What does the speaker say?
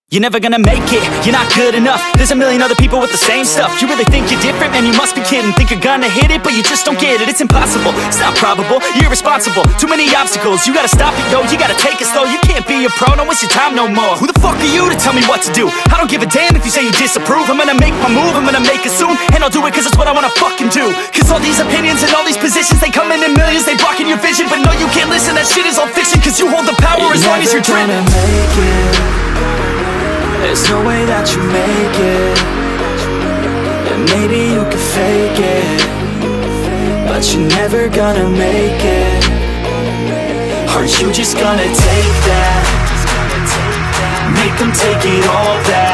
You're never gonna make it, you're not good enough. There's a million other people with the same stuff. You really think you're different? Man, you must be kidding. Think you're gonna hit it, but you just don't get it. It's impossible, it's not probable, you're irresponsible. Too many obstacles, you gotta stop it, yo. You gotta take it slow, you can't be a pro. Don't waste your time no more. Who the fuck are you to tell me what to do? I don't give a damn if you say you disapprove. I'm gonna make my move, I'm gonna make it soon. And I'll do it cause it's what I wanna fucking do. Cause all these opinions and all these positions, they come in millions, they blocking your vision. But no, you can't listen, that shit is all fiction. Cause you hold the power as long as you're dreaming. There's no way that you make it. And maybe you can fake it, but you're never gonna make it. Are you just gonna take that? Make them take it all back.